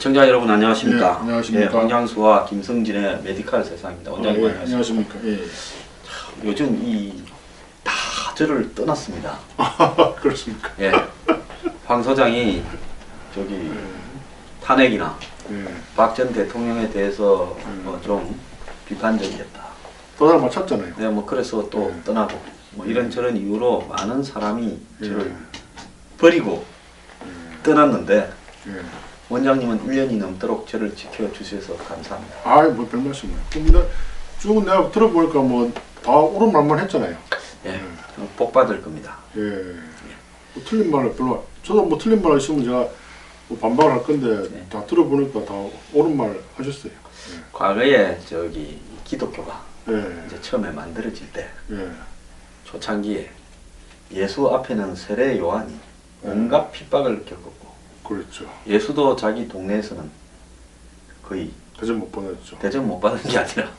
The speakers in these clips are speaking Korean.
시청자 여러분 안녕하십니까? 예, 안녕하십니까? 황장수와 김성진의 메디칼 세상입니다. 원장님 안녕하십니까? 예. 요즘 다 저를 떠났습니다. 그렇습니까? 예. 황 소장이 탄핵이나 박 전 대통령에 대해서 좀 비판적이었다. 또 다른 말 찾잖아요. 네, 그래서 또 떠나고 이런저런 이유로 많은 사람이 저를 버리고 떠났는데 원장님은 1년이 넘도록 저를 지켜주셔서 감사합니다. 뭐 별 말씀이에요. 근데 쭉 내가 들어보니까 다 옳은 말만 했잖아요. 예, 복 받을 겁니다. 틀린 말을 별로, 저도 틀린 말 있으면 제가 반박을 할 건데 다 들어보니까 다 옳은 말 하셨어요. 과거에 기독교가 이제 처음에 만들어질 때 초창기에 예수 앞에는 세례 요한이 온갖 핍박을 겪었고, 그렇죠. 예수도 자기 동네에서는 거의 대접 못 받았죠. 대접 못 받은 게 아니라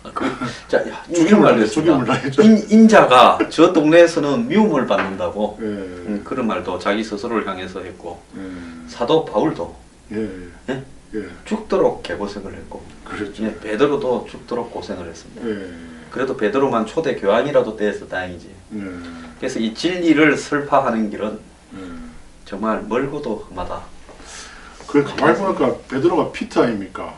죽임을 죽임을 당했습니다. 인자가 저 동네에서는 미움을 받는다고 그런 말도 자기 스스로를 향해서 했고, 사도 바울도 죽도록 개고생을 했고, 그렇죠. 베드로도 죽도록 고생을 했습니다. 그래도 베드로만 초대 교황이라도 돼서 다행이지. 그래서 이 진리를 설파하는 길은 정말 멀고도 험하다. 그 가만히 보니까 베드로가 피터 아닙니까?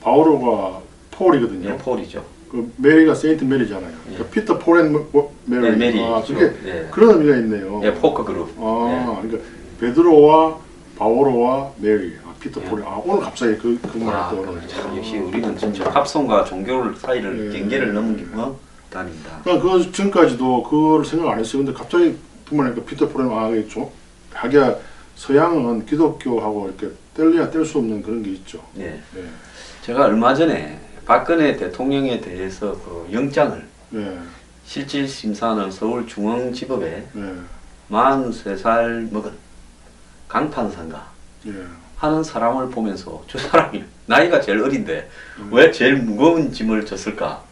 바오로가 폴이거든요. 폴이죠. 그 메리가 세인트 메리잖아요. 그러니까 피터 폴 앤 메리. 메리. 그게 그런 의미가 있네요. 포크 그룹. 그러니까 베드로와 바오로와 메리. 피터 폴이. 오늘 갑자기 그 말을 떠오르네요. 역시 우리는 진짜 합성과 종교 사이를 경계를 넘은 다닙니다. 그러니까 그 전까지도 그걸 생각 안 했어요. 근데 갑자기 그러니까 피터 폴은 하기야 서양은 기독교하고 이렇게 뗄래야 뗄 수 없는 그런 게 있죠. 제가 얼마 전에 박근혜 대통령에 대해서 그 영장을 실질 심사하는 서울중앙지법에 43살 먹은 강판사인가 하는 사람을 보면서 저 사람이 나이가 제일 어린데 왜 제일 무거운 짐을 졌을까?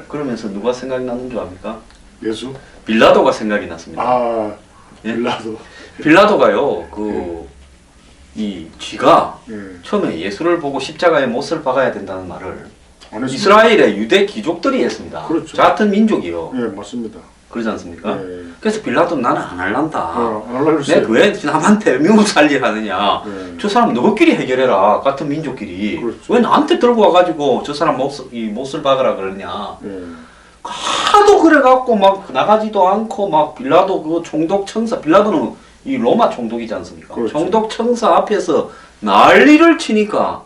그러면서 누가 생각이 나는 줄 압니까? 예수? 빌라도가 생각이 났습니다. 빌라도. 빌라도가요, 쥐가 처음에 예수를 보고 십자가에 못을 박아야 된다는 말을 이스라엘의 유대 귀족들이 했습니다. 그렇죠. 저 같은 민족이요. 맞습니다. 그러지 않습니까? 그래서 빌라도는 나는 안 할란다. 내가 왜 남한테 미국 살일 하느냐. 저 사람 너희끼리 해결해라. 같은 민족끼리. 그렇죠. 왜 나한테 들고 와가지고 저 사람 못을 박으라 그러냐. 하도 그래갖고 막 나가지도 않고 막 빌라도 그 총독 청사, 빌라도는 이 로마 총독이지 않습니까? 그렇죠. 총독 청사 앞에서 난리를 치니까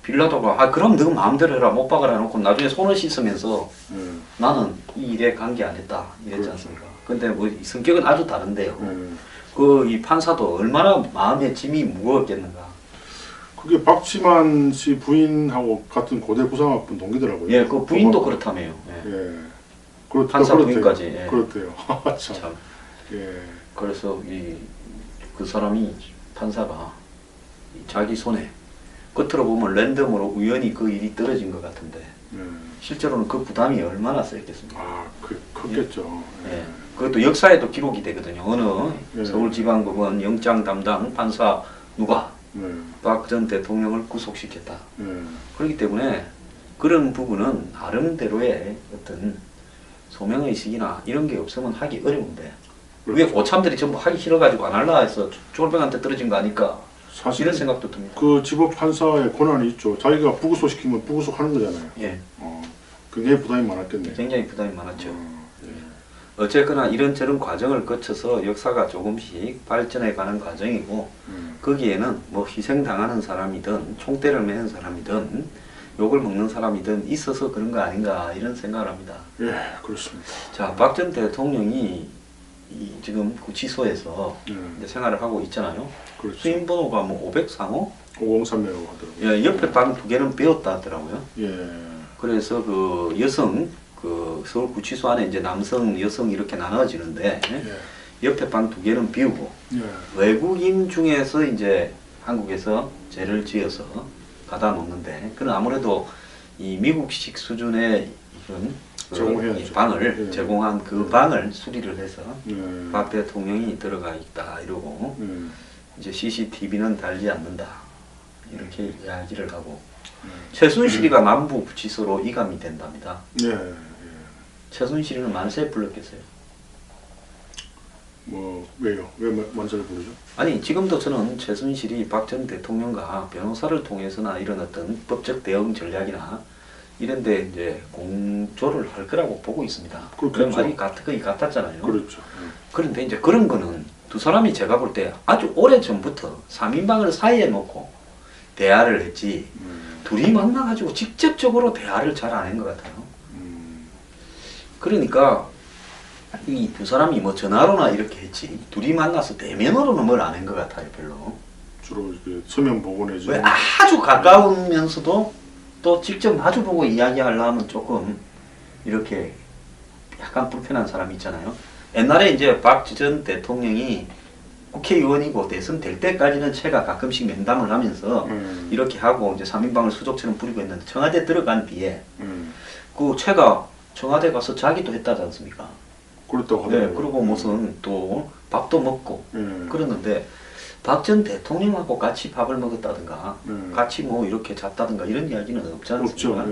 빌라도가 그럼 너가 마음대로 해라 못 박으라 해놓고 나중에 손을 씻으면서 나는 이 일에 관계 안 했다 이랬지 않습니까? 근데 성격은 아주 다른데요. 이 판사도 얼마나 마음의 짐이 무거웠겠는가. 그게 박지만 씨 부인하고 같은 고대 구상학번 동기더라고요. 그 부인도 그렇다며요. 판사 부인까지. 그렇대요. 참. 그래서 그 사람이 판사가 자기 손에 겉으로 보면 랜덤으로 우연히 그 일이 떨어진 것 같은데 실제로는 그 부담이 얼마나 셌겠습니까? 컸겠죠. 그것도 역사에도 기록이 되거든요. 어느 서울지방법원 영장 담당 판사 누가 박 전 대통령을 구속시켰다. 그렇기 때문에 그런 부분은 나름대로의 어떤 소명의식이나 이런 게 없으면 하기 어려운데 왜 고참들이 전부 하기 싫어가지고 안 할라 해서 쫄병한테 떨어진 거 아닐까? 사실 이런 생각도 듭니다. 그 지법 판사의 권한이 있죠. 자기가 부구속 시키면 부구속 하는 거잖아요. 굉장히 부담이 많았겠네요. 굉장히 부담이 많았죠. 어쨌거나 이런저런 과정을 거쳐서 역사가 조금씩 발전해 가는 과정이고 거기에는 희생당하는 사람이든 총대를 매는 사람이든 욕을 먹는 사람이든 있어서 그런 거 아닌가 이런 생각을 합니다. 그렇습니다. 자, 박 전 대통령이 지금 구치소에서 이제 생활을 하고 있잖아요. 그렇죠. 수임번호가 503호? 503이라고 하더라고요. 옆에 방 2개는 비었다 하더라고요. 그래서 그 여성, 서울 구치소 안에 이제 남성, 여성 이렇게 나눠지는데 옆에 방 2개는 비우고 외국인 중에서 이제 한국에서 죄를 지어서 가다 놓는데 그는 아무래도 이 미국식 수준의 이런 방을 제공한 그 방을 수리를 해서 박 대통령이 들어가 있다 이러고 이제 CCTV는 달지 않는다 이렇게 이야기를 하고 최순실이가 남부구치소로 이감이 된답니다. 최순실이는 만세 불렀겠어요. 뭐 왜요? 왜 만세를 부르죠? 아니 지금도 저는 최순실이 박 전 대통령과 변호사를 통해서나 이런 어떤 법적 대응 전략이나 이런데 이제 공조를 할 거라고 보고 있습니다. 그런 말이 거의 같았잖아요. 그렇죠. 그런데 이제 그런 거는 두 사람이 제가 볼 때 아주 오래 전부터 3인방을 사이에 놓고 대화를 했지 둘이 만나가지고 직접적으로 대화를 잘 안 한 것 같아요. 그러니까 이 두 사람이 뭐 전화로나 이렇게 했지 둘이 만나서 대면으로는 뭘 안 한 것 같아요. 별로. 주로 그 서면 보고 내지. 왜 아주 가까우면서도 또 직접 마주보고 이야기하려면 조금 이렇게 약간 불편한 사람이 있잖아요. 옛날에 이제 박 전 대통령이 국회의원이고 대선 될 때까지는 제가 가끔씩 면담을 하면서 이렇게 하고 이제 3인방을 수족처럼 부리고 있는데 청와대 들어간 뒤에 그 제가 청와대 가서 자기도 했다지 않습니까? 그렇다고 네, 하더라고요. 그리고 무슨 또 밥도 먹고 그러는데 박 전 대통령하고 같이 밥을 먹었다든가 같이 뭐 이렇게 잤다든가 이런 이야기는 없지 않습니까?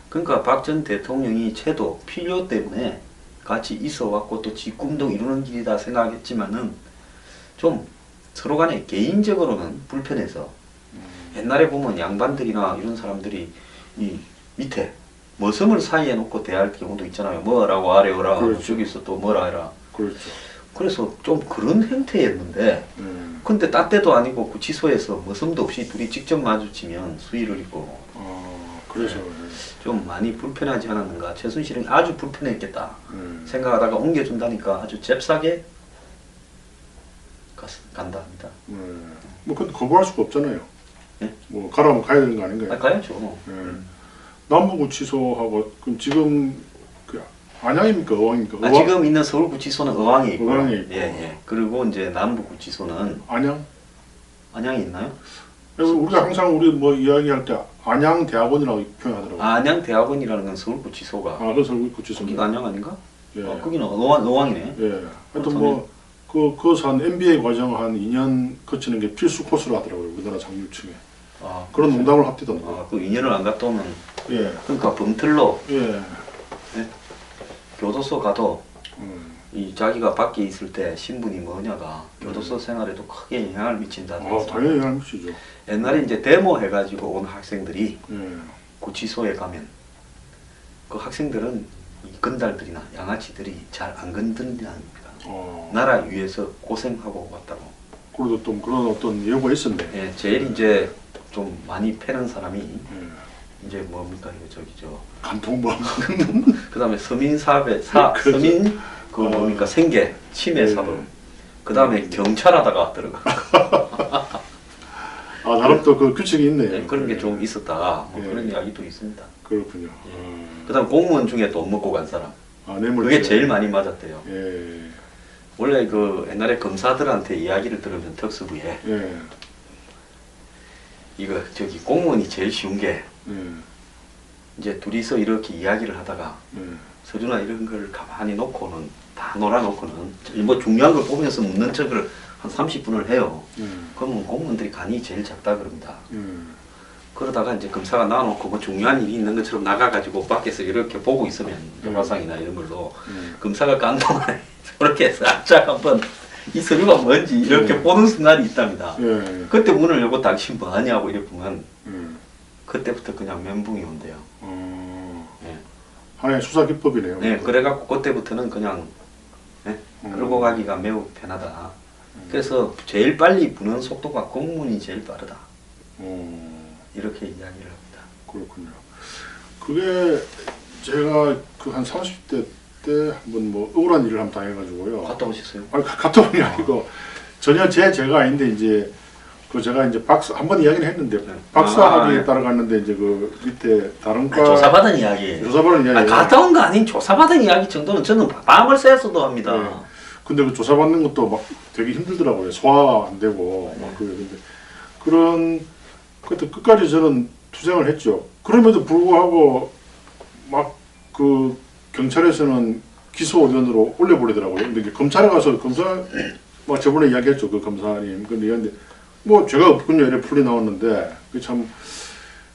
그러니까 박 전 대통령이 채도 필요 때문에 같이 있어 왔고 또 지 꿈도 이루는 길이다 생각했지만은 좀 서로 간에 개인적으로는 불편해서 옛날에 보면 양반들이나 이런 사람들이 이 밑에 머슴을 사이에 놓고 대할 경우도 있잖아요. 뭐라고 하래요라. 그렇죠. 저기서 또 뭐라 해라. 그렇죠. 그래서 좀 그런 행태였는데 근데 딴 때도 아니고 구치소에서 머슴도 없이 둘이 직접 마주치면 수의를 입고 그래서 좀 많이 불편하지 않았는가. 최순실은 아주 불편했겠다 생각하다가 옮겨준다니까 아주 잽싸게 간다 합니다. 뭐 근데 거부할 수가 없잖아요. 예? 뭐 가라면 가야 되는 거 아닌가요? 아, 가야죠. 남부구치소하고 그럼 지금 그 안양입니까 어왕입니까? 지금 있는 서울구치소는 어왕에 있고요. 어왕에 있고. 예. 그리고 이제 남부구치소는 안양에 있나요? 우리가 항상 우리 뭐 이야기할 때 안양대학원이라고 표현하더라고요. 안양대학원이라는 건 서울구치소가. 그 서울구치소. 거기가 안양 아닌가? 예. 거기는 어왕이네. 예. 하여튼 뭐 거기서 한 MBA 과정 한 2년 거치는 게 필수 코스로 하더라고요. 우리나라 장류층에. 그런 농담을 합디던데. 그 2년을 안 갔다 오면. 예. 그러니까 범틀로. 예. 네? 교도소 가도 이 자기가 밖에 있을 때 신분이 뭐냐가 교도소 생활에도 크게 영향을 미친다는 거죠. 당연히 영향을 미치죠. 옛날에 이제 데모 해가지고 온 학생들이 구치소에 가면 그 학생들은 이 건달들이나 양아치들이 잘 안 건드린답니다. 나라 위해서 고생하고 왔다고. 그래도 또 그런 어떤 예고가 있었네. 예, 제일 이제 좀 많이 패는 사람이 이제 뭡니까 이거 저기죠. 간통범. 그다음에 서민 그 뭡니까 생계 침해 사범. 그다음에 경찰하다가 들어가. 나름 또 그 규칙이 있네요. 네, 그런 게 좀 있었다. 뭐 그런 이야기도 있습니다. 그렇군요. 그다음 공무원 중에 돈 먹고 간 사람. 그게 제일 많이 맞았대요. 원래 그 옛날에 검사들한테 이야기를 들으면 특수부에 이거 저기 공무원이 제일 쉬운 게 이제 둘이서 이렇게 이야기를 하다가 서류나 이런 걸 가만히 놓고는 다 놀아놓고는 뭐 중요한 걸 보면서 묻는 척을 한 30분을 해요. 그러면 공무원들이 간이 제일 작다 그럽니다. 그러다가 이제 검사가 나와놓고 뭐 중요한 일이 있는 것처럼 나가가지고 밖에서 이렇게 보고 있으면 영화상이나 이런 걸로 검사가 간 동안에 저렇게 살짝 한번 이 서류가 뭔지 이렇게 보는 순간이 있답니다. 그때 문을 열고 당신 뭐하냐고 이렇게 보면 그때부터 그냥 멘붕이 온대요. 하나의 수사 기법이네요. 네, 그래갖고 그때부터는 그냥 끌고 가기가 매우 편하다. 그래서 제일 빨리 부는 속도가 공문이 제일 빠르다. 이렇게 이야기를 합니다. 그렇군요. 그게 제가 그 한 30대 때 한번 뭐 억울한 일을 한번 당해가지고요. 갔다 오셨어요? 아니 갔다 온 게 아니고 전혀 제가 아닌데 이제 그 제가 이제 한번 이야기를 했는데 박사학위에 따라갔는데 이제 그 밑에 다른 과 조사받은 이야기. 조사받은 이야기. 갔다 온 거 아닌 조사받은 이야기 정도는 저는 밤을 새서도 합니다. 근데 그 조사받는 것도 막 되게 힘들더라고요. 소화가 안 되고 막 그런데 그런 그때 끝까지 저는 투쟁을 했죠. 그럼에도 불구하고 막 그 경찰에서는 기소 의견으로 올려버리더라고요. 근데 검찰에 가서 막 저번에 이야기했죠. 그 검사님. 근데 뭐 죄가 없군요. 이렇게 풀이 나왔는데 그 참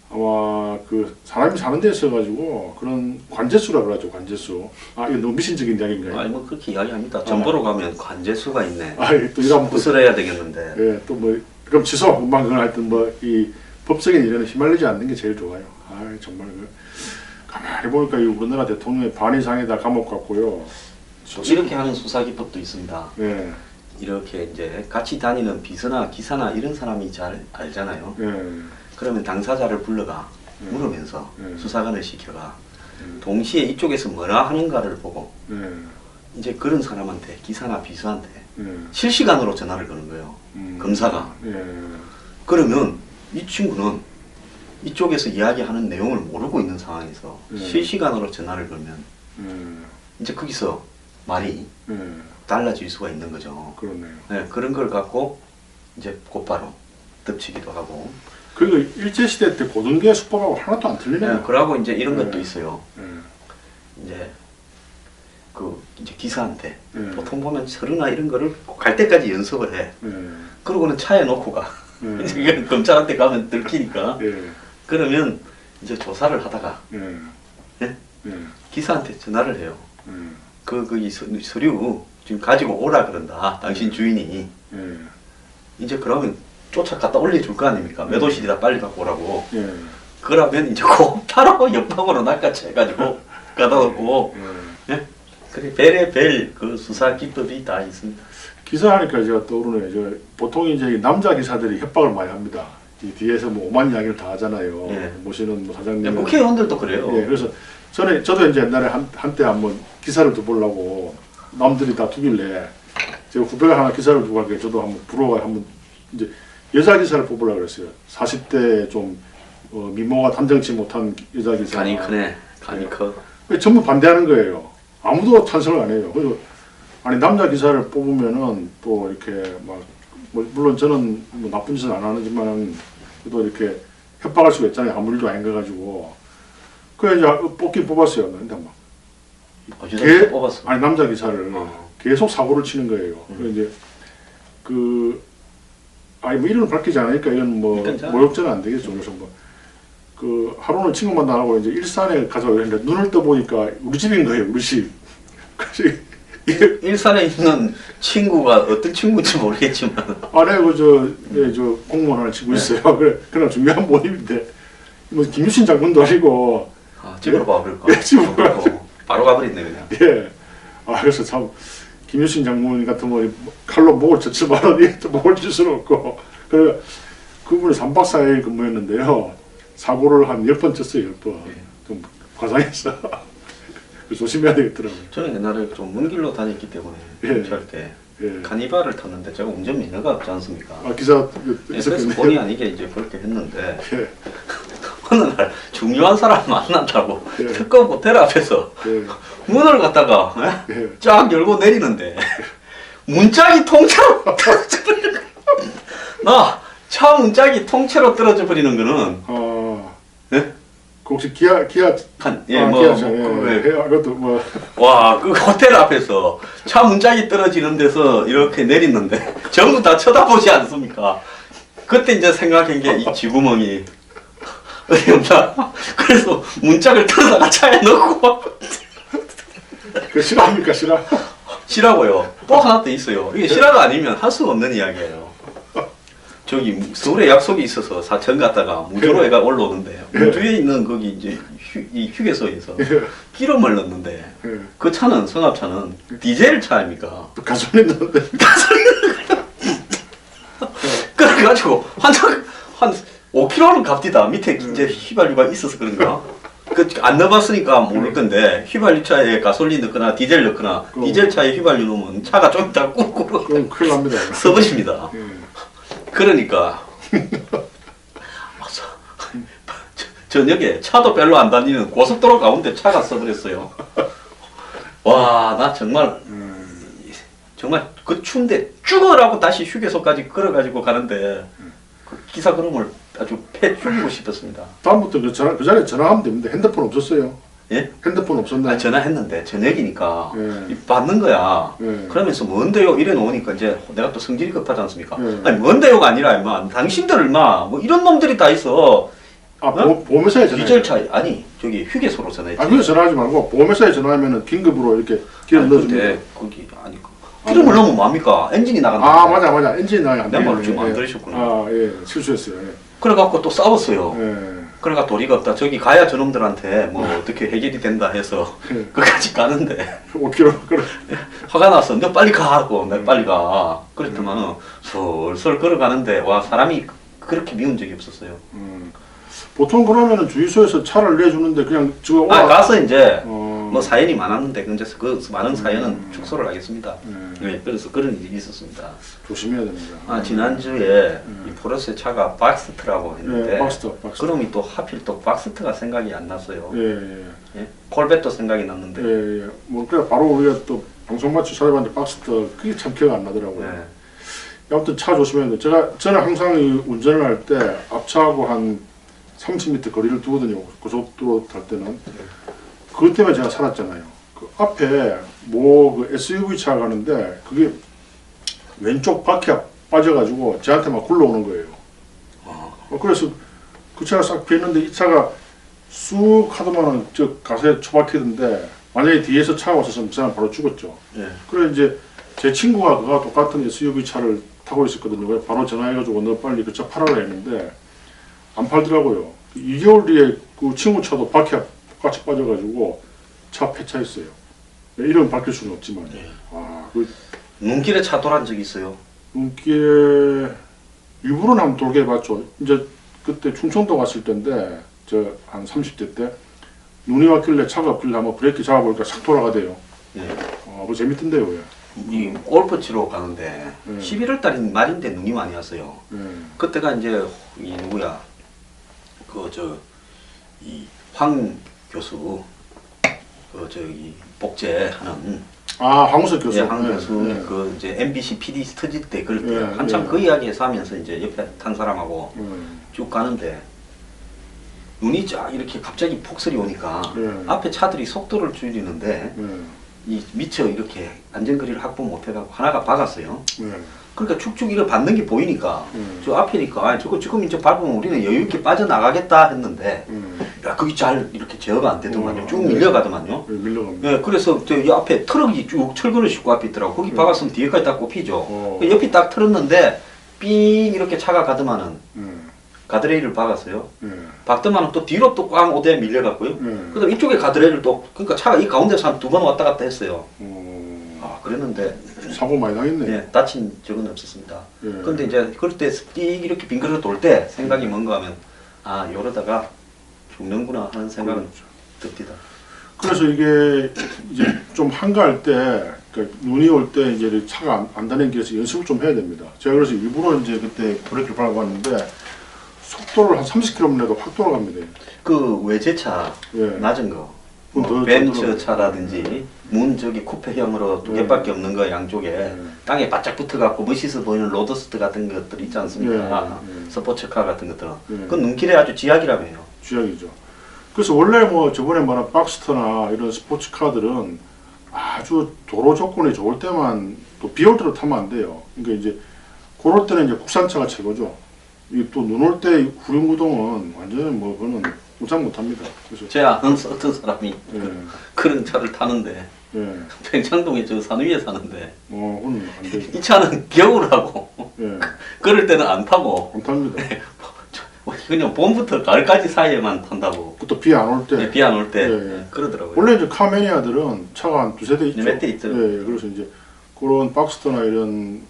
아마 그 사람이 사는 데 있어가지고 그런 관제수라 그러죠. 관제수. 아 이거 너무 미신적인 이야기인가요? 아니 뭐 그렇게 이야기합니다. 전보로 가면 관제수가 있네. 또 이러면 구슬해야 되겠는데. 예, 또 뭐 그럼 취소 금방 그건 하여튼 뭐 이 법적인 일에는 휘말리지 않는 게 제일 좋아요. 아 정말 그 가만히 보니까 이 우리나라 대통령의 반 이상에다 감옥 갔고요. 이렇게 하는 수사 기법도 있습니다. 예. 이렇게 이제 같이 다니는 비서나 기사나 이런 사람이 잘 알잖아요. 예. 그러면 당사자를 불러가 예. 물으면서 예. 수사관을 시켜가 예. 동시에 이쪽에서 뭐라 하는가를 보고 예. 이제 그런 사람한테 기사나 비서한테 예. 실시간으로 전화를 거는 거예요. 검사가. 예. 그러면 이 친구는 이쪽에서 이야기하는 내용을 모르고 있는 상황에서 예. 실시간으로 전화를 걸면 예. 이제 거기서 말이 예. 달라질 수가 있는 거죠. 그렇네요. 네, 그런 걸 갖고 이제 곧바로 덮치기도 하고. 그리고 일제시대 때 고등계 수법하고 하나도 안 틀리네요. 네, 그러고 이제 이런 네. 것도 있어요. 예. 이제 그 이제 기사한테 예. 보통 보면 서류나 이런 거를 갈 때까지 연습을 해. 예. 그러고는 차에 놓고 가. 예. 이제 검찰한테 가면 들키니까. 예. 그러면 이제 조사를 하다가 예. 예? 예. 기사한테 전화를 해요. 예. 이 서류 지금 가지고 오라 그런다. 당신 주인이. 예. 이제 그러면 쫓아 갖다 올려줄 거 아닙니까? 몇 호실이다 빨리 갖고 오라고. 예. 그러면 이제 곧바로 옆방으로 낚아채 해가지고 갖다 놓고. 예. 예? 그래 별의별 그 수사 기법이 다 있습니다. 기사하니까 제가 떠오르네. 저 보통 이제 남자 기사들이 협박을 많이 합니다. 이 뒤에서 뭐 오만 이야기를 다 하잖아요. 예. 모시는 뭐 사장님. 예, 국회의원들도 그래요. 예, 그래서 저도 이제 옛날에 한때 한번 기사를 둬보려고 남들이 다 두길래 제가 후배가 하나 기사를 두고 갈게 저도 한번 부러워 한번 이제 여자 기사를 뽑으려고 그랬어요. 40대 좀 미모가 탐정치 못한 여자 기사. 간이 크네. 간이 커. 전부 반대하는 거예요. 아무도 찬성을 안 해요. 그래서 아니 남자 기사를 뽑으면은 또 이렇게 막 뭐 물론 저는 뭐 나쁜 짓은 안 하지만은 또 이렇게 협박할 수가 있잖아요. 아무 일도 아닌 거 가지고. 그래 이제 뽑긴 뽑았어요. 근데 막 어디서 뽑았어? 아니 남자 기사를 계속 사고를 치는 거예요. 그래서 이제 아니 뭐 이름을 밝히지 않으니까 이건 뭐 모욕죄는 안 되겠죠. 그래서 뭐 그 하루는 친구 만나고 이제 일산에 가서 그랬는데 눈을 떠 보니까 우리 집인 거예요. 우리 집. 그래서 일산에 있는 친구가 어떤 친구인지 모르겠지만 아래 저 공무원 하나 친구 있어요. 그래 그냥 중요한 모임인데 뭐 김유신 장군도 아니고 집으로 가버릴까? 예, 집으로 가고 바로 가버렸네 그냥. 예. 그래서 참 김유신 장군 같으면 칼로 목을 젖지 말아 목을 칠 수는 없고 그래 그분이 3박 4일 근무했는데요. 사고를 한 10번 쳤어요. 10번. 좀 과장했어. 조심해야 되겠더라고요. 저는 옛날에 좀 먼 길로 다녔기 때문에 경찰 때 예. 카니발을 탔는데 제가 운전면허가 없지 않습니까? 기사 그래서 본의 아니게 이제 그렇게 했는데 예. 어느 날 중요한 사람 만난다고 예. 특검 호텔 앞에서 예. 문을 갖다가 예. 쫙 열고 내리는데 문짝이 통째로 떨어져 버리는 거야. 나 차 문짝이 통째로 떨어져 버리는 거는 예? 혹시 기아 기아차 그것도 뭐 와, 그 호텔 앞에서 차 문짝이 떨어지는 데서 이렇게 내리는데 전부 다 쳐다보지 않습니까? 그때 이제 생각한 게 이 쥐구멍이 어디 없나? 그래서 문짝을 뜯어다가 차에 넣고 그 실화입니까 실화? 실화고요. 또 하나 더 있어요. 이게 실화가 아니면 할 수 없는 이야기예요. 저기 서울에 약속이 있어서 사천 갔다가 무주로 애가 올라오는데 무주에 있는 거기 이제 이 휴게소에서 기름을 넣는데 그 차는 성합차는 디젤 차입니까? 가솔린 넣는데 그래가지고 한 5km는 갑디다. 밑에 이제 휘발유가 있어서 그런가? 안 넣어봤으니까 모를 건데 휘발유 차에 가솔린 넣거나 디젤 넣거나 디젤 차에 휘발유 넣으면 차가 좀 이따 꾹꾹 그럼 큰일 납니다. 썩어집니다. 그러니까 저녁에 차도 별로 안 다니는 고속도로 가운데 차가 써버렸어요. 와, 나 정말 그 추운데 죽어라고 다시 휴게소까지 걸어가지고 가는데 그 기사 그름을 아주 패 죽이고 싶었습니다. 다음부터 그 자리에 전화하면 됩니다. 핸드폰 없었어요. 예? 핸드폰 없었나요? 전화했는데 저녁이니까 예. 받는 거야. 예. 그러면서 뭔데요? 이래 놓으니까 이제 내가 또 성질이 급하지 않습니까? 예. 아니 뭔데요가 아니라 임마 당신들 임마 뭐 이런 놈들이 다 있어. 아, 보험회사에 전화해. 기절차 아니 저기 휴게소로 전화했지. 아, 그래서 전화하지 말고 보험회사에 전화하면은 긴급으로 이렇게 기름 넣어줍니다. 근데 거기 아니 기름을 넣으면 뭡니까? 엔진이 나간다. 아, 맞아. 엔진 나가야 안 내 말을 되겠네. 좀 안 들으셨구나. 아, 예. 실수했어요. 예. 그래갖고 또 싸웠어요. 예. 그래가 도리가 없다. 저기 가야 저놈들한테 뭐 어떻게 해결이 된다 해서 예. 끝까지 가는데 5km 그래. 화가 나서 너 빨리 가 하고 내가 빨리 가. 그랬더만은 솔솔 걸어가는데 와 사람이 그렇게 미운 적이 없었어요. 보통 그러면은 주유소에서 차를 내주는데 그냥 지금 가서 이제 뭐 사연이 많았는데 근데 그 많은 사연은 축소를 하겠습니다. 네, 그래서 그런 일이 있었습니다. 조심해야 됩니다. 지난주에 이 포르쉐 차가 박스트라고 했는데 예, 박스트. 그럼이 또 하필 또 박스트가 생각이 안 났어요. 예. 예? 콜벳도 생각이 났는데 예. 뭐 그래 바로 우리가 또 방송 마치 찾아봤는데 박스트 그게 참 기억 안 나더라고요. 네. 아무튼 차 조심해야 돼. 저는 항상 이 운전을 할 때 앞차하고 한 30m 거리를 두거든요. 고속도로 탈 때는. 그것 때문에 제가 살았잖아요. 그 앞에 그 SUV 차 가는데 그게 왼쪽 바퀴가 빠져가지고 저한테 막 굴러오는 거예요. 그래서 그 차가 싹 피했는데 이 차가 쑥 하더만은 저 가세에 처박히던데 만약에 뒤에서 차가 왔었으면 그 사람 바로 죽었죠. 네. 그래 이제 제 친구가 그가 똑같은 SUV 차를 타고 있었거든요. 그래서 바로 전화해가지고 너 빨리 그 차 팔아라 했는데 안 팔더라고요. 2개월 뒤에 그 친구 차도 바퀴가 똑같이 빠져가지고 차 폐차했어요. 이름 밝힐 수는 없지만. 눈길에 차 돌아간 적이 있어요. 눈길에 일부러는 한번 돌게 해봤죠. 이제 그때 충청도 갔을 때인데 저 한 30대 때 눈이 왔길래 차가 없길래 한번 브레이크 잡아보니까 싹 돌아가대요. 뭐 재밌던데요. 왜? 이 골프 치러 가는데 11월 달인 말인데 눈이 많이 왔어요. 그때가 이제 이 누구야 이 황 교수 저기 복제하는 황우석 교수. 예, 황 교수 그 이제 MBC PD 스터디 때 그럴 때 예, 한참 예. 그 이야기해서 하면서 이제 옆에 탄 사람하고 쭉 가는데 눈이 쫙 이렇게 갑자기 폭설이 오니까 앞에 차들이 속도를 줄이는데 이 미처 이렇게 안전거리를 확보 못해가고 하나가 박았어요. 그러니까 축축 이걸 받는 게 보이니까 저 앞이니까 저거 지금 이제 밟으면 우리는 여유 있게 빠져나가겠다 했는데 야 거기 잘 이렇게 제어가 안 되더만요. 쭉 밀려가더만요. 밀려갑니다. 예, 그래서 저이 앞에 트럭이 쭉 철근을 싣고 앞에 있더라고. 거기 박았으면 뒤에까지 딱 꼽히죠. 옆이 딱 틀었는데 삥 이렇게 차가 가더만은 가드레일을 박았어요. 박더만은 또 뒤로 또 꽝 오대 밀려갔고요. 그다음 이쪽에 가드레일을 또 그러니까 차가 이 가운데서 한 2번 왔다 갔다 했어요. 그랬는데 사고 많이 나겠네. 예, 다친 적은 없었습니다. 그런데 이제 그럴 때 띡 이렇게 빙그러 돌 때 생각이 뭔가 하면 이러다가 죽는구나 하는 생각은 듭니다. 그래서 이게 이제 좀 한가할 때 그러니까 눈이 올 때 이제 차가 안 다니는 길에서 연습을 좀 해야 됩니다. 제가 그래서 일부러 이제 그때 브레이크를 밟았는데 속도를 한 30km 내도 확 돌아갑니다. 그 외제차 낮은 거 뭐 벤츠 차라든지 문 저기 쿠페형으로 2개밖에 없는 거 양쪽에 땅에 바짝 붙어갖고 멋있어 보이는 로더스트 같은 것들 있지 않습니까? 스포츠카 같은 것들은 그건 눈길에 아주 지약이라며요. 지약이죠. 그래서 원래 뭐 저번에 말한 박스터나 이런 스포츠카들은 아주 도로 조건이 좋을 때만 또 비 올 때로 타면 안 돼요. 그러니까 이제 그럴 때는 이제 국산차가 최고죠. 이 또 눈 올 때 후륜구동은 완전히 뭐 그거는 우상 못합니다. 그래서 제 아는 어떤 사람이 그런 차를 타는데 평창동에 저 산 위에 사는데 그건 안 되죠. 이 차는 겨울하고 그럴 때는 안 타고 안 탑니다. 그냥 봄부터 가을까지 사이에만 탄다고. 또 비 안 올 때. 비 안 올 때 그러더라고요. 원래 이제 카매니아들은 차가 한 2-3대 있죠. 몇 대 있죠. 그래서 이제 그런 박스터나 이런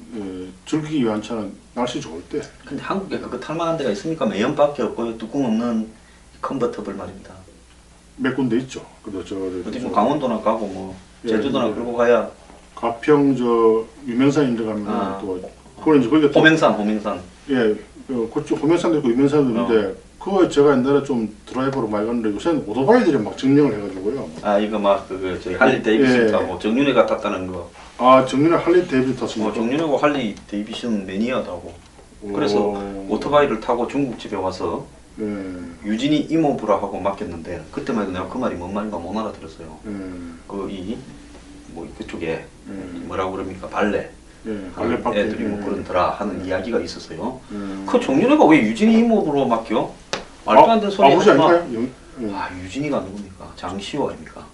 즐기기 위한 차는 날씨 좋을 때. 근데 한국에 그거 탈만한 데가 있습니까? 매연밖에 없고요. 뚜껑 없는 컨버터블 말입니다. 몇 군데 있죠. 그래서 어디 뭐 강원도나 가고 뭐 제주도나 그러고 가야. 가평 유명산 인데 가면 또 그건 이제 거기가 호명산. 예, 그쪽 호명산도 있고 유명산도 있는데 그거 제가 옛날에 좀 드라이버로 많이 갔는데 요새는 오토바이들이 막 증명을 해가지고요. 이거 막 저희 할리 데이비슨 타고 정윤회가 탔다는 거. 정윤회 할리 데이비슨 탔습니까? 정윤회가 할리 데이비슨 매니아다고. 그래서 오토바이를 타고 중국집에 와서 유진이 이모부라 하고 맡겼는데 그때만 해도 내가 그 말이 뭔 말인가 못 알아들었어요. 그쪽에 뭐라고 그럽니까 발레 하는 발레 애들이 뭐 그런더라 하는 이야기가 있었어요. 그 정윤회가 왜 유진이 이모부로 맡겨? 말도 안 되는 소리 아버지 하지 마. 아닐까요? 유진이가 누굽니까? 장시호 아닙니까?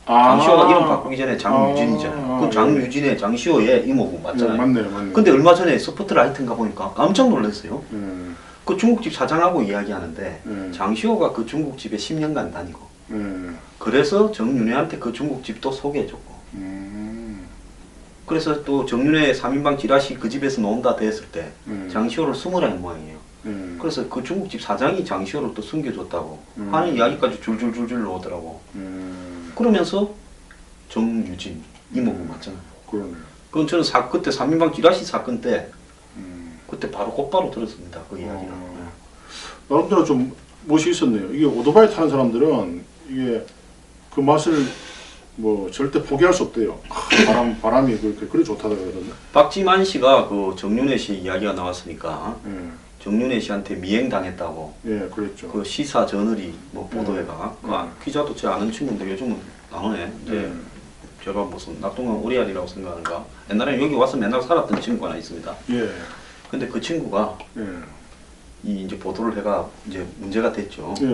장시호가 이름 바꾸기 전에 장유진이잖아요. 그럼 장유진의 장시호의 이모부 맞잖아요. 맞네요. 근데 얼마 전에 스포트라이트인가 보니까 깜짝 놀랐어요. 그 중국집 사장하고 이야기하는데 장시호가 그 중국집에 10년간 다니고 그래서 정윤회한테 그 중국집도 소개해줬고 그래서 또 정윤회 3인방 찌라시 그 집에서 논다 됐을 때 장시호를 숨으라는 모양이에요. 그래서 그 중국집 사장이 장시호를 또 숨겨줬다고 하는 이야기까지 줄줄줄줄 나오더라고. 그러면서 정유진 이모부 맞잖아요. 그러네요. 그건 저는 그때 3인방 찌라시 사건 때 그때 바로 곧바로 들었습니다. 그 이야기를. 나름대로 좀 멋이 있었네요. 이게 오토바이 타는 사람들은 이게 그 맛을 뭐 절대 포기할 수 없대요. 바람이 그렇게 좋다고 그러던데. 박지만 씨가 그 정윤회 씨 이야기가 나왔으니까 정윤회 씨한테 미행당했다고. 예, 그랬죠. 그 시사 저널이 뭐 보도해가 그 기자도 제 아는 친구인데 요즘은 나오네. 이제 제가 무슨 낙동강 오리알이라고 생각하는가. 옛날에 여기 와서 맨날 살았던 친구가 하나 있습니다. 예. 근데 그 친구가 이 이제 보도를 해가 이제 문제가 됐죠. 예.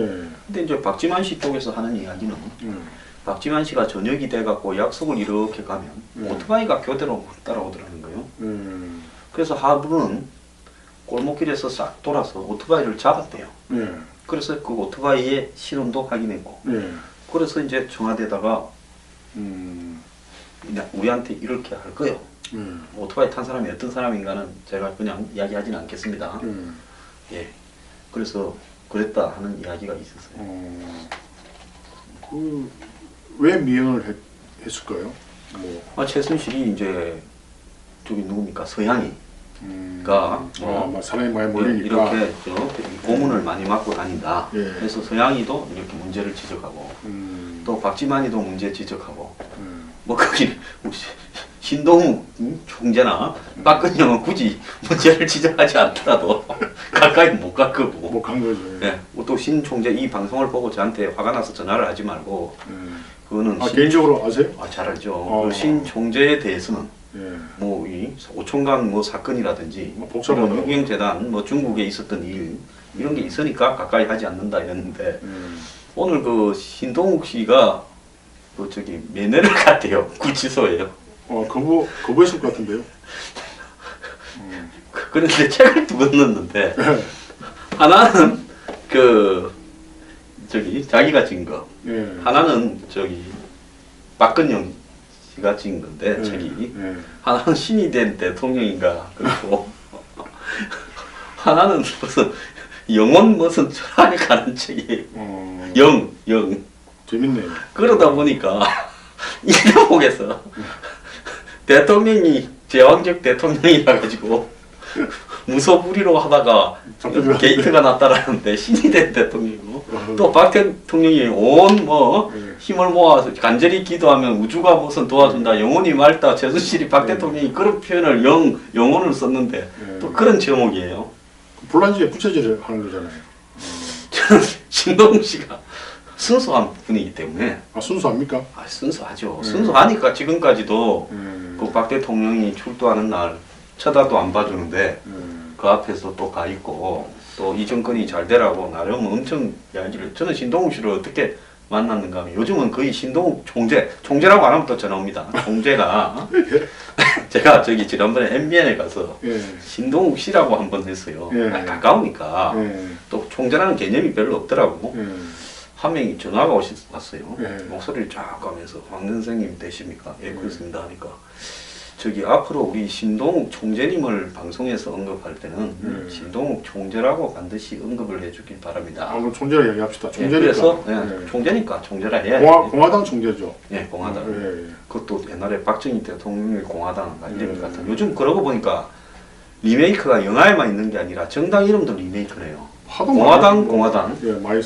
근데 이제 박지만 씨 쪽에서 하는 이야기는 박지만 씨가 저녁이 돼갖고 약속을 이렇게 가면 오토바이가 교대로 따라오더라는 거예요. 그래서 하루는 골목길에서 싹 돌아서 오토바이를 잡았대요. 그래서 그 오토바이의 신원도 확인했고 그래서 이제 청와대에다가 우리한테 이렇게 할 거예요. 오토바이 탄 사람이 어떤 사람인가는 제가 그냥 이야기하지는 않겠습니다. 예. 그래서 그랬다 하는 이야기가 있었어요. 왜 미행을 했을까요? 최순실이 이제 저기 누굽니까 서양이가 사람이 많이 몰리니까 이렇게 고문을 많이 맞고 다닌다. 그래서 서양이도 이렇게 문제를 지적하고 또 박지만이도 문제 지적하고 뭐 거기 신동욱 총재나 박근혜 형은 굳이 문제를 지적하지 않더라도 가까이 못 갈 거고 못 간 거죠. 예. 또 신 총재 이 방송을 보고 저한테 화가 나서 전화를 하지 말고 그거는 개인적으로 아세요? 잘 알죠. 그 신 총재에 대해서는 뭐 이 오총각 뭐 사건이라든지 이런 유경재단 뭐 중국에 있었던 일 이런 게 있으니까 가까이 하지 않는다 이랬는데 오늘 그 신동욱 씨가 그 저기 면회를 갔대요. 구치소에요. 거부했을 것 같은데요. 그런데 책을 두 권 넣었는데 하나는 그 저기 자기가 찍은 거, 하나는 저기 박근영 씨가 찍은 건데 책이 하나는 신이 된 대통령인가 그리고 하나는 무슨 영혼 무슨 철학에 가는 책이에요. 영 재밌네요. 그러다 보니까 이 대목에서 대통령이 제왕적 대통령이라 가지고 무소불위로 하다가 게이트가 났다라는데 신이 된 대통령이고 또 박 대통령이 온 뭐 힘을 모아서 간절히 기도하면 우주가 무슨 도와준다 영혼이 맑다 최순실이 박 대통령이 그런 표현을 영혼을 썼는데 또 그런 제목이에요. 불란지에 부채질을 하는 거잖아요. 저는 신동욱 씨가 순수한 분이기 때문에 순수합니까? 순수하죠. 순수하니까 지금까지도 그 박 대통령이 출두하는 날 쳐다도 안 봐주는데 그 앞에서 또 가 있고 또 이 정권이 잘 되라고 나름 엄청 이야기를 저는 신동욱 씨를 어떻게 만났는가 하면 요즘은 거의 신동욱 총재라고 안 하면 또 전화 옵니다. 총재가 제가 저기 지난번에 MBN에 가서 신동욱 씨라고 한번 했어요. 가까우니까 또 총재라는 개념이 별로 없더라고. 한 명이 전화가 왔어요. 목소리를 쫙 가면서 황 선생님 되십니까? 예, 그렇습니다 하니까 저기 앞으로 우리 신동욱 총재님을 방송에서 언급할 때는 신동욱 총재라고 반드시 언급을 해주길 바랍니다. 그럼 총재라 이야기합시다. 총재니까. 그래서 총재니까 총재라 해야지. 공화당 총재죠. 공화당. 그것도 옛날에 박정희 대통령의 공화당인가 이름 같은. 요즘 그러고 보니까 리메이크가 영화에만 있는 게 아니라 정당 이름도 리메이크네요. 공화당.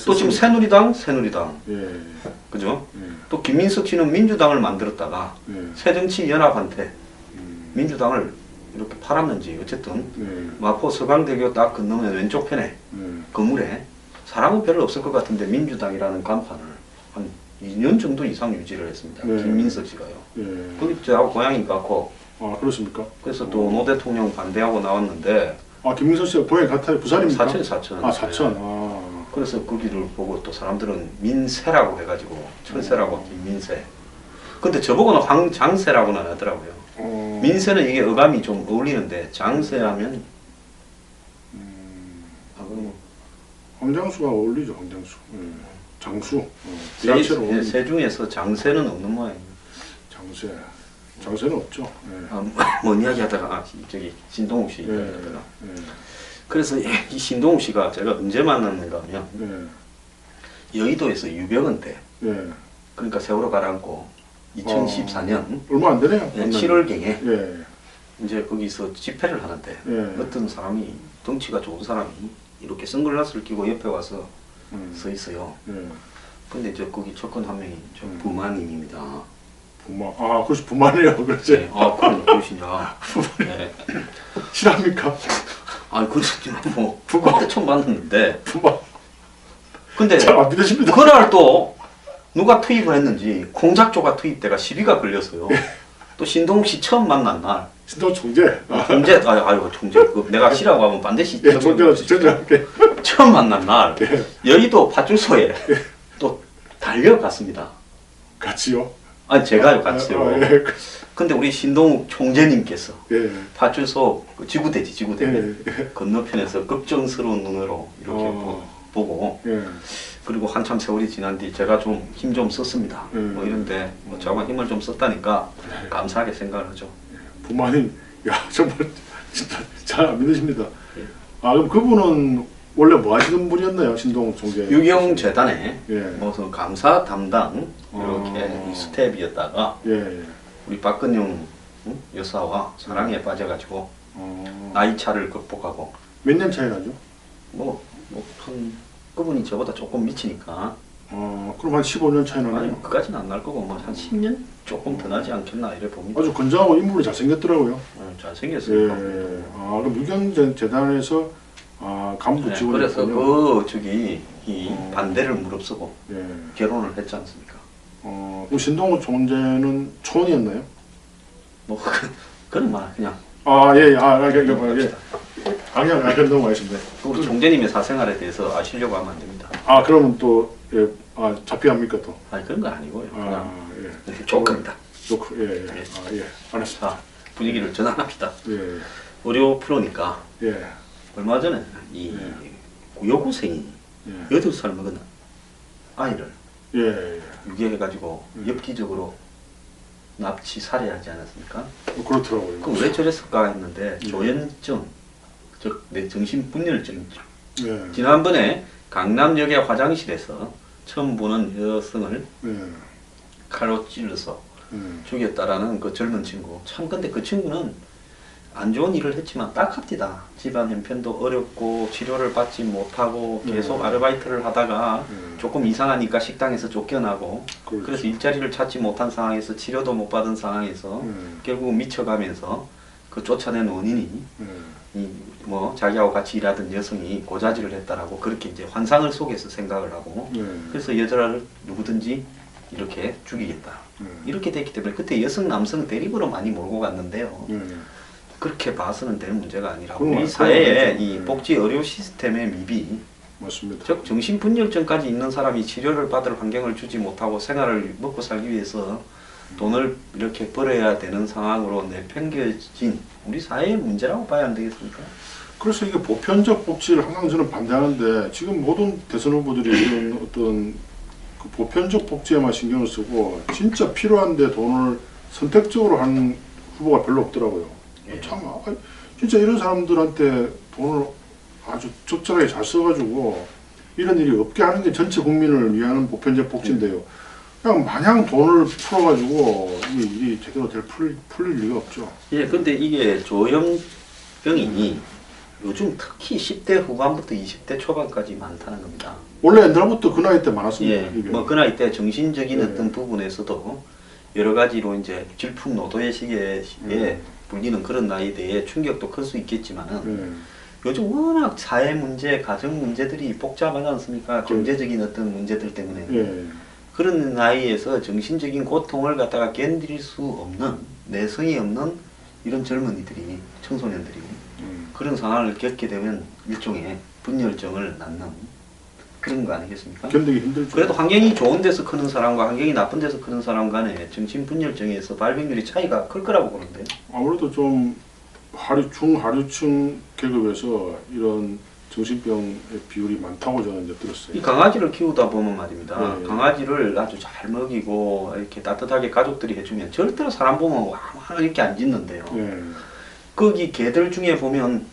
또 지금 새누리당. 그죠? 또 김민석 씨는 민주당을 만들었다가 새정치연합한테 민주당을 이렇게 팔았는지 어쨌든 마포 서강대교 딱 건너면 왼쪽 편에 건물에 사람은 별로 없을 것 같은데 민주당이라는 간판을 한 2년 정도 이상 유지를 했습니다. 네. 김민석 씨가요. 예. 거기 저하고 고향이 같고 아 그렇습니까? 그래서 또 노 대통령 반대하고 나왔는데 아 김민석 씨가 고향이 같아요. 부산입니까? 사천. 아 사천. 네. 아. 그래서 거기를 보고 또 사람들은 민세라고 해가지고 철새라고 김민세. 근데 저보고는 황장세라고는 안 하더라고요. 민세는 이게 어감이 좀 어울리는데 장세하면 아 그럼 황장수가 어울리죠. 황장수. 예. 장수. 세 중에서 장세는 없는 모양이에요. 장세. 장세는 없죠. 예. 뭔 이야기 하다가 저기 신동욱 씨 이야기 하다가 예. 그래서 이 신동욱 씨가 제가 언제 만났는가 하면 예. 여의도에서 유병헌 때 예. 그러니까 세월호 가라앉고 2014년 얼마 안 되네요. 7월경에 예. 이제 거기서 집회를 하는데 예. 어떤 사람이 덩치가 좋은 사람이 이렇게 선글라스를 끼고 옆에 와서 서 있어요. 예. 근데 이제 거기 접근 한 명이 저 부마님입니다. 부마. 아, 그렇지 부마네요. 그렇지. 네. 아, 그럼 그러시냐. 네. 실합니까? 아, 그렇지만 뭐 그때 처음 봤는데. 부마. 근데 잘 안 믿으십니다. 그날 또 누가 투입을 했는지 공작조가 투입돼가 시비가 걸렸어요. 또 신동욱 씨 처음 만난 날. 신동 총재. 총재, 아유 총재. 내가 시라고 하면 반드시. 예, 총재로 추천할게. 처음 만난 날 예. 여의도 파출소에 또 달려갔습니다. 같이요? 아니 제가요 같이요. 예. 근데 우리 신동욱 총재님께서 예. 파출소 그 지구대지 지구대 예. 건너편에서 걱정스러운 눈으로 이렇게 보고 예. 그리고 한참 세월이 지난 뒤 제가 좀 힘 좀 썼습니다. 뭐 이런데 뭐 저가 힘을 좀 썼다니까 감사하게 생각을 하죠. 부마님, 야 정말 진짜 잘 안 믿으십니다. 예. 아 그럼 그분은 원래 뭐 하시는 분이었나요, 신동 총재? 유경 재단에 예. 무슨 감사 담당 이렇게 아. 스텝이었다가 예. 우리 박근영 여사와 사랑에 빠져가지고 나이 차를 극복하고 몇 년 차이 나죠? 뭐한 그분이 저보다 조금 미치니까 그럼 한 15년 차이 나네요. 아니 그까지는 안 날 거고 뭐 한 10년 조금 더 나지 않겠나 이래 봅니다. 아주 건장하고 인물이 잘생겼더라고요. 잘생겼어요. 예. 아 그럼 유경 재단에서 간부 네, 직원이 그래서 그 저기 이 반대를 무릅쓰고 예. 결혼을 했지 않습니까? 그럼 신동욱 총재는 초혼이었나요? 뭐 그런 말 그냥 예. 그냥 넘어가겠습니다. 우리 총재님의 사생활에 대해서 아시려고 하면 안 됩니다. 그러면 또 예. 잡혀합니까 또? 아니 그런 거 아니고요. 그냥 예. 조금이다. 예. 예. 알았습니다. 자, 분위기를 전환합시다. 예. 의료 프로니까 예. 얼마 전에 이 여고생이 예. 8살 먹은 아이를 예. 유괴해가지고 엽기적으로 납치 살해하지 않았습니까? 그렇더라고요. 그럼 왜 저랬을까 했는데 조현증, 즉 내 정신분열증. 예. 지난번에 강남역의 화장실에서 처음 보는 여성을 예. 칼로 찔러서 죽였다라는 그 젊은 친구. 참 근데 그 친구는 안 좋은 일을 했지만 딱합디다. 집안 형편도 어렵고 치료를 받지 못하고 계속 아르바이트를 하다가 조금 이상하니까 식당에서 쫓겨나고 그렇죠. 그래서 일자리를 찾지 못한 상황에서 치료도 못 받은 상황에서 결국은 미쳐가면서 그 쫓아낸 원인이 이 뭐 자기하고 같이 일하던 여성이 고자질을 했다라고 그렇게 이제 환상을 속에서 생각을 하고 그래서 여자를 누구든지 이렇게 죽이겠다. 이렇게 됐기 때문에 그때 여성 남성 대립으로 많이 몰고 갔는데요. 그렇게 봐서는 될 문제가 아니라 우리 사회의 이 복지 의료 시스템의 미비, 맞습니다. 즉 정신분열증까지 있는 사람이 치료를 받을 환경을 주지 못하고 생활을 먹고 살기 위해서 돈을 이렇게 벌어야 되는 상황으로 내팽겨진 우리 사회의 문제라고 봐야 안 되겠습니까? 그래서 이게 보편적 복지를 항상 저는 반대하는데 지금 모든 대선 후보들이 이런 어떤 그 보편적 복지에만 신경을 쓰고 진짜 필요한데 돈을 선택적으로 하는 후보가 별로 없더라고요. 참 진짜 이런 사람들한테 돈을 아주 적절하게 잘 써가지고 이런 일이 없게 하는 게 전체 국민을 위한 보편적 복지인데요. 그냥 마냥 돈을 풀어가지고 이 일이 제대로 풀릴 리가 없죠. 예, 근데 이게 조현병이 요즘 특히 10대 후반부터 20대 초반까지 많다는 겁니다. 원래 옛날부터 그 나이 때 많았습니다. 예, 뭐 그 나이 때 정신적인 어떤 부분에서도 여러 가지로 이제 질풍노도의 시기에 불리는 그런 나이대에 충격도 클 수 있겠지만은 요즘 워낙 사회 문제, 가정 문제들이 복잡하지 않습니까? 경제적인 어떤 문제들 때문에. 예. 그런 나이에서 정신적인 고통을 갖다가 견딜 수 없는, 내성이 없는 이런 젊은이들이, 청소년들이 그런 상황을 겪게 되면 일종의 분열증을 낳는 그런 거 아니겠습니까? 견디기 힘들죠. 그래도 환경이 좋은 데서 크는 사람과 환경이 나쁜 데서 크는 사람 간에 정신분열증에서 발병률이 차이가 클 거라고 보는데. 아무래도 좀 중하류층 계급에서 이런 정신병의 비율이 많다고 저는 이제 들었어요. 이 강아지를 키우다 보면 말입니다. 네. 강아지를 아주 잘 먹이고 이렇게 따뜻하게 가족들이 해주면 절대로 사람 보면 와 이렇게 안 짖는데요. 예. 거기 개들 중에 보면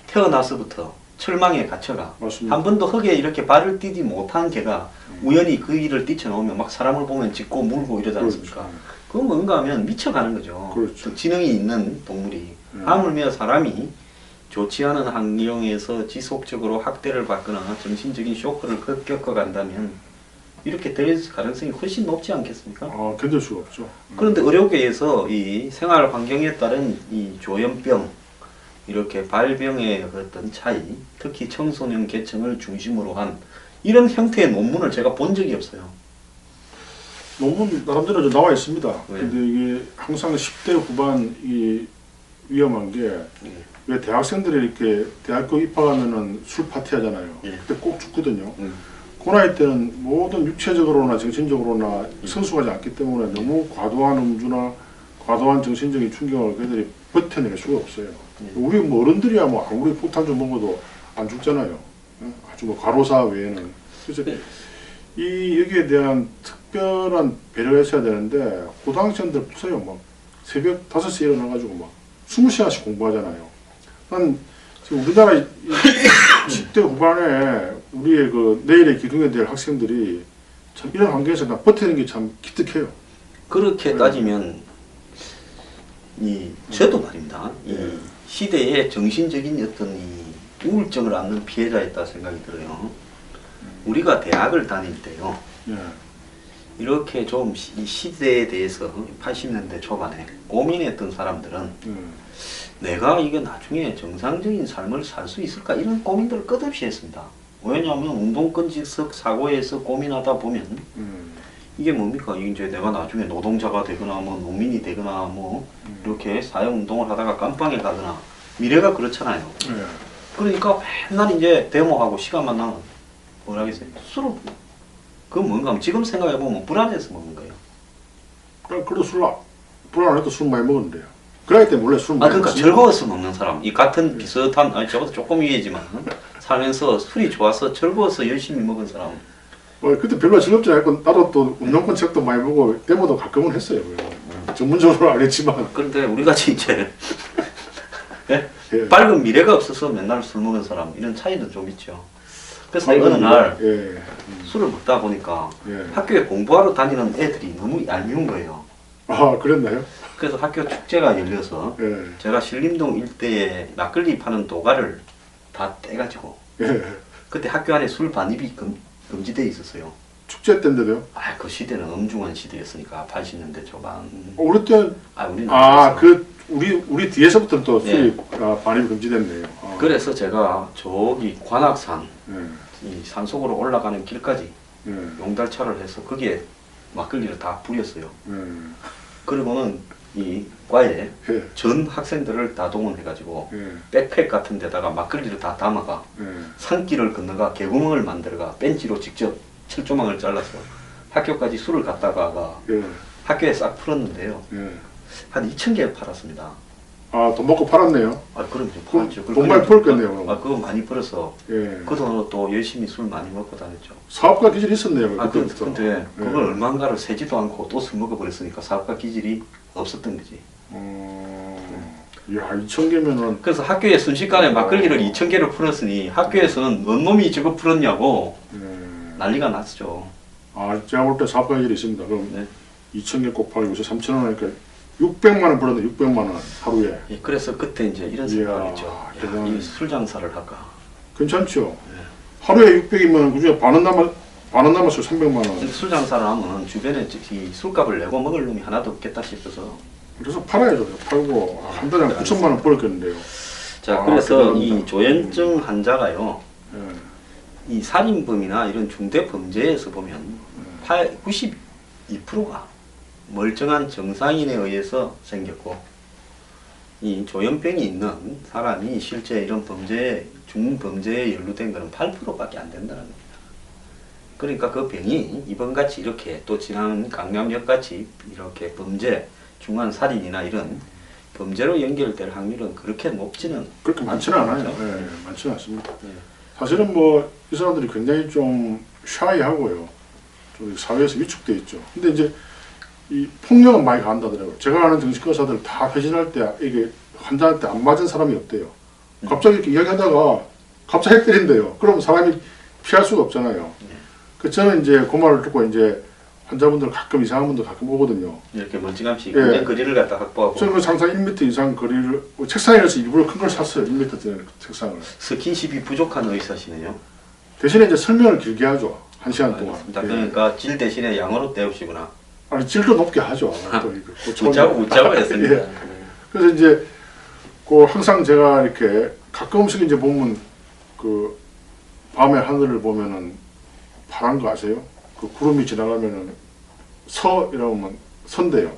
태어나서부터 철망에 갇혀가 맞습니다. 한 번도 흙에 이렇게 발을 띄지 못한 개가 우연히 그 일을 뛰쳐나오면 막 사람을 보면 짖고 물고 이러지 않습니까? 그렇죠. 그건 뭔가 하면 미쳐가는 거죠. 그렇죠. 또 지능이 있는 동물이 하물며 사람이 좋지 않은 환경에서 지속적으로 학대를 받거나 정신적인 쇼크를 겪어간다면 이렇게 될 가능성이 훨씬 높지 않겠습니까? 견딜 수가 없죠. 그런데 의료계에서 이 생활 환경에 따른 이 조현병, 이렇게 발병의 어떤 차이, 특히 청소년 계층을 중심으로 한 이런 형태의 논문을 제가 본 적이 없어요. 논문 나름대로 좀 나와 있습니다. 네. 근데 이게 항상 10대 후반이 위험한 게 왜 대학생들이 이렇게 대학교 입학하면은 술 파티 하잖아요. 네. 그때 꼭 죽거든요. 그 나이 때는 모든 육체적으로나 정신적으로나 성숙하지 않기 때문에 너무 과도한 음주나 과도한 정신적인 충격을 그들이 버텨낼 수가 없어요. 우리 뭐 어른들이야 뭐 아무리 폭탄 좀 먹어도 안 죽잖아요. 아주 뭐 과로사 외에는. 그래서 이 여기에 대한 특별한 배려를 했어야 되는데 고등학생들 보세요. 막 새벽 5시에 일어나가지고 막 20시간씩 공부하잖아요. 난 지금 우리나라 10대 후반에 우리의 그 내일의 기둥에 될 학생들이 참 이런 환경에서 나 버티는 게 참 기특해요. 그렇게 따지면 저도 말입니다. 이 시대의 정신적인 어떤 이 우울증을 앓는 피해자였다 생각이 들어요. 우리가 대학을 다닐 때요. 이렇게 좀 이 시대에 대해서 80년대 초반에 고민했던 사람들은 내가 이게 나중에 정상적인 삶을 살 수 있을까 이런 고민들을 끝없이 했습니다. 왜냐하면 운동권지석 사고에서 고민하다 보면 이게 뭡니까? 이제 내가 나중에 노동자가 되거나 뭐 농민이 되거나 뭐 이렇게 사회운동을 하다가 깜빵에 가거나 미래가 그렇잖아요. 그러니까 맨날 이제 데모하고 시간만 나면 뭐라 하겠어요? 술을 그건 뭔가 하면 지금 생각해보면 불안해서 먹는 거예요. 그래도 불안해도 술 많이 먹었는데요. 그럴 때 원래 술 많이 그러니까 먹었어요. 즐거워서 먹는 사람, 이 같은 비슷한, 아니 저보다 조금 위에지만 살면서 술이 좋아서 즐거워서 열심히 먹은 사람. 그때 별로 즐겁지 않고 나도 또 운동권 책도 많이 보고 데모도 가끔은 했어요. 전문적으로 안 했지만. 그런데 우리 같이 이제 예? 예. 밝은 미래가 없어서 맨날 술 먹은 사람 이런 차이도 좀 있죠. 그래서 내가 어느 날 술을 먹다 보니까 학교에 공부하러 다니는 애들이 너무 얄미운 거예요. 그랬나요? 그래서 학교 축제가 열려서 제가 신림동 일대에 막걸리 파는 도가를 다 떼가지고 그때 학교 안에 술 반입이 금지되어 있었어요. 축제 때인데도요? 그 시대는 엄중한 시대였으니까 80년대 초반. 우리 때는 우리는 우리 뒤에서부터 또 술이 반입이 금지됐네요. 그래서 제가 저기 관악산 이 산속으로 올라가는 길까지 용달차를 해서 거기에 막걸리를 다 뿌렸어요. 그리고는 이 과에 전 학생들을 다 동원해가지고 백팩 같은 데다가 막걸리를 다 담아가 산길을 건너가 개구멍을 만들어가 벤치로 직접 철조망을 잘라서 학교까지 술을 갖다가 학교에 싹 풀었는데요. 한 2,000개 팔았습니다. 돈 받고 팔았네요. 그럼 좀 팔았죠. 돈 많이 벌었겠네요. 그거 많이 벌어서 그 돈으로 또 열심히 술 많이 먹고 다녔죠. 사업가 기질이 있었네요. 근데 그걸 얼마인가를 세지도 않고 또 술 먹어버렸으니까 사업가 기질이 없었던 거지. 야, 2,000개면은. 그래서 학교에 순식간에 막걸리를 2,000개를 풀었으니 학교에서는 뭔 놈이 저거 풀었냐고 난리가 났죠. 제가 볼 때 사업가 기질이 있습니다. 그럼 2,000개 곱하기 요새 3,000원 하니까 600만 원 벌었네. 600만 원 하루에. 그래서 그때 이제 이런 생각을 했죠. 이 술 장사를 할까. 괜찮죠. 하루에 600이면 그중에 반은 남았어요. 300만 원. 근데 술 장사를 하면 주변에 이 술값을 내고 먹을 놈이 하나도 없겠다 싶어서. 그래서 팔아야죠. 팔고 한 달에 9천만 원 벌었겠는데요. 자, 그래서 이 조현증 환자가요, 이 살인범이나 이런 중대 범죄에서 보면 92%가 멀쩡한 정상인에 의해서 생겼고, 이 조현병이 있는 사람이 실제 이런 중범죄에 연루된 것은 8%밖에 안 된다는 겁니다. 그러니까 그 병이 이번같이 이렇게 또 지난 강남역같이 이렇게 범죄, 중한 살인이나 이런 범죄로 연결될 확률은 그렇게 높지는 그렇게 많지는 않아요. 네, 많지는 않습니다. 네. 사실은 뭐 이 사람들이 굉장히 좀 샤이하고요, 좀 사회에서 위축돼 있죠. 근데 이제 이 폭력은 많이 가한다더라고요. 제가 아는 정신과 의사들 다 회진할 때 이게 환자한테 안 맞은 사람이 없대요. 갑자기 이렇게 이야기하다가 갑자기 때린대요. 그럼 사람이 피할 수가 없잖아요. 그 저는 이제 그 말을 듣고 이제 환자분들 가끔 이상한 분들 가끔 오거든요. 이렇게 멀찌감치 큰 거리를 갖다 확보하고. 저는 항상 1m 이상 거리를 책상에서 일부러 큰 걸 샀어요. 1m 되는 책상을. 스킨십이 부족한 의사시네요. 대신에 이제 설명을 길게 하죠. 1시간 동안. 그러니까 질 대신에 양으로 때우시구나. 아니 질도 높게 하죠. 웃자고 했습니다. 예. 그래서 이제 그 항상 제가 이렇게 가끔씩 이제 보면 그 밤에 하늘을 보면은 파란 거 아세요? 그 구름이 지나가면은 서 이러면 선대요.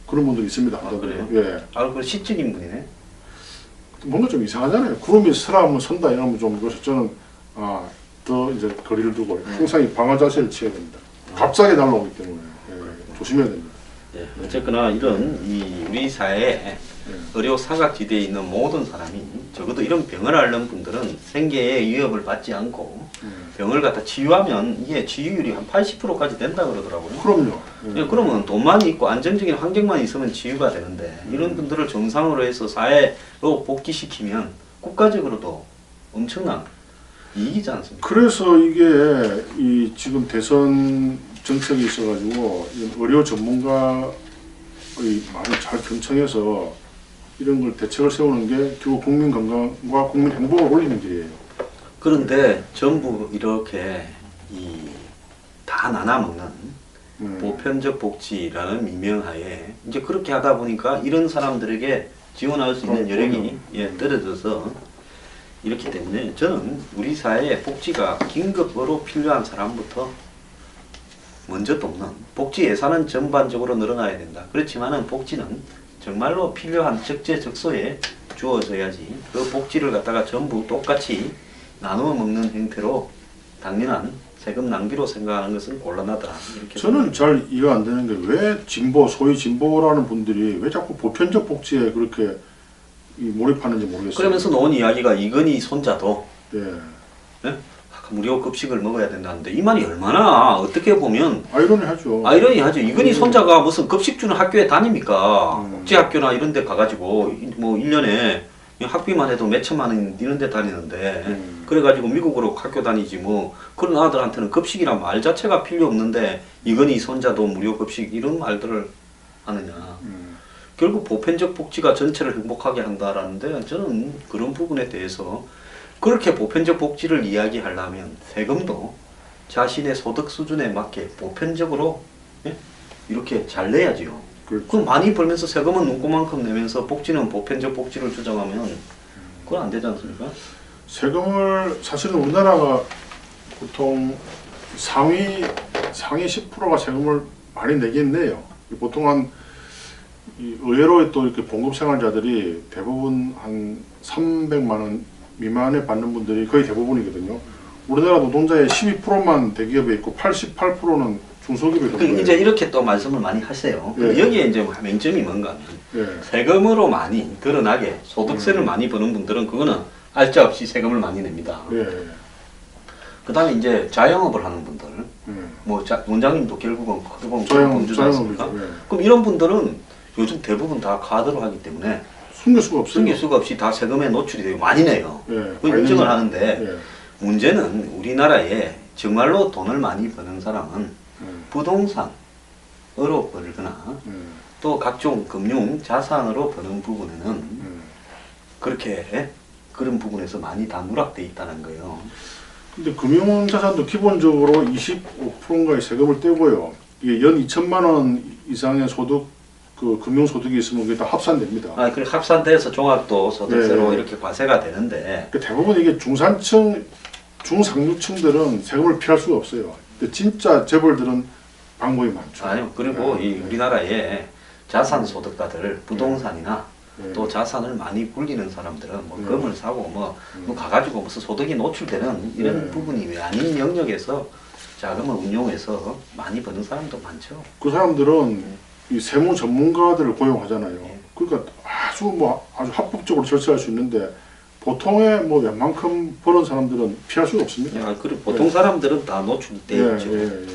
그런 분들이 있습니다. 아, 그래요? 예. 아, 그 시적인 분이네. 뭔가 좀 이상하잖아요. 구름이 서라면 선다 이러면 좀 그래서 저는 더 이제 거리를 두고 항상 이 방어 자세를 취해야 됩니다. 갑자기 날라오기 때문에 조심해야 됩니다. 예, 어쨌거나 이런 우리 사회에 의료 사각지대에 있는 모든 사람이 적어도 이런 병을 앓는 분들은 생계에 위협을 받지 않고 병을 갖다 치유하면 이게 치유율이 한 80%까지 된다 그러더라고요. 그럼요. 예, 그러면 돈만 있고 안정적인 환경만 있으면 치유가 되는데 이런 분들을 정상으로 해서 사회로 복귀시키면 국가적으로도 엄청난 이익이지 않습니까? 그래서 이게 이 지금 대선 정책이 있어가지고 의료 전문가의 말을 잘 경청해서 이런 걸 대책을 세우는 게 결국 국민 건강과 국민 행복을 올리는 길이에요. 그런데 전부 이렇게 다 나눠 먹는 보편적 복지라는 미명하에 이제 그렇게 하다 보니까 이런 사람들에게 지원할 수 있는 여력이 떨어져서 이렇기 때문에 저는 우리 사회에 복지가 긴급으로 필요한 사람부터 먼저 돕는 복지 예산은 전반적으로 늘어나야 된다. 그렇지만은 복지는 정말로 필요한 적재적소에 주어져야지 그 복지를 갖다가 전부 똑같이 나누어 먹는 형태로 당연한 세금 낭비로 생각하는 것은 곤란하다. 이렇게 저는 잘 이해가 안 되는 게 왜 소위 진보라는 분들이 왜 자꾸 보편적 복지에 그렇게 몰입하는지 모르겠어요. 그러면서 놓은 이야기가 이건희 손자도 네? 무료 급식을 먹어야 된다는데 이 말이 얼마나 어떻게 보면 아이러니하죠. 아이러니하죠. 이건희 손자가 무슨 급식 주는 학교에 다닙니까? 국제학교나 이런 데 가가지고 뭐 1년에 학비만 해도 몇 천만 원 이런 데 다니는데 그래가지고 미국으로 학교 다니지 뭐 그런 아들한테는 급식이란 말 자체가 필요 없는데 이건희 손자도 무료 급식 이런 말들을 하느냐. 결국 보편적 복지가 전체를 행복하게 한다라는데 저는 그런 부분에 대해서 그렇게 보편적 복지를 이야기하려면 세금도 자신의 소득 수준에 맞게 보편적으로 이렇게 잘 내야지요. 그럼 많이 벌면서 세금은 눈꼬만큼 내면서 복지는 보편적 복지를 주장하면 그건 안 되지 않습니까? 세금을 사실은 우리나라가 보통 상위 10%가 세금을 많이 내긴 내요. 보통 한 의외로 또 이렇게 봉급생활자들이 대부분 한 300만 원 미만에 받는 분들이 거의 대부분이거든요. 우리나라 노동자의 12%만 대기업에 있고 88%는 중소기업에 있는 거예요. 이제 이렇게 또 말씀을 많이 하세요. 여기에 이제 맹점이 뭔가 하면 세금으로 많이 드러나게 소득세를 많이 버는 분들은 그거는 알짜없이 세금을 많이 냅니다. 그 다음에 이제 자영업을 하는 분들, 뭐 원장님도 결국은 그런 범주지 않습니까? 그럼 이런 분들은 요즘 대부분 다 카드로 하기 때문에 숨길 수가 없어요. 숨길 수가 없이 다 세금에 노출이 되고 많이 내요. 그 인정을 하는데 문제는 우리나라에 정말로 돈을 많이 버는 사람은 부동산으로 벌거나 또 각종 금융 자산으로 버는 부분에는 그렇게 그런 부분에서 많이 다 누락돼 있다는 거예요. 근데 금융자산도 기본적으로 25%인가의 세금을 떼고요. 이게 연 2천만 원 이상의 소득 그 금융소득이 있으면 그게 다 합산됩니다. 아, 그래 합산돼서 종합도 소득세로 네. 이렇게 과세가 되는데. 그러니까 대부분 이게 중산층, 중상류층들은 세금을 피할 수가 없어요. 근데 진짜 재벌들은 방법이 많죠. 아니요. 그리고 네. 이 우리나라의 자산 소득가들 부동산이나 네. 또 자산을 많이 굴리는 사람들은 뭐 네. 금을 사고 뭐 가가지고 무슨 소득이 노출되는 이런 네. 부분이 아닌 영역에서 자금을 운용해서 많이 버는 사람도 많죠. 그 사람들은 이 세무 전문가들을 고용하잖아요. 네. 그러니까 아주 합법적으로 절차할 수 있는데 보통의 뭐 웬만큼 버는 사람들은 피할 수가 없습니다. 야, 그리고 보통 사람들은 다 노출이 돼 예, 있죠. 예,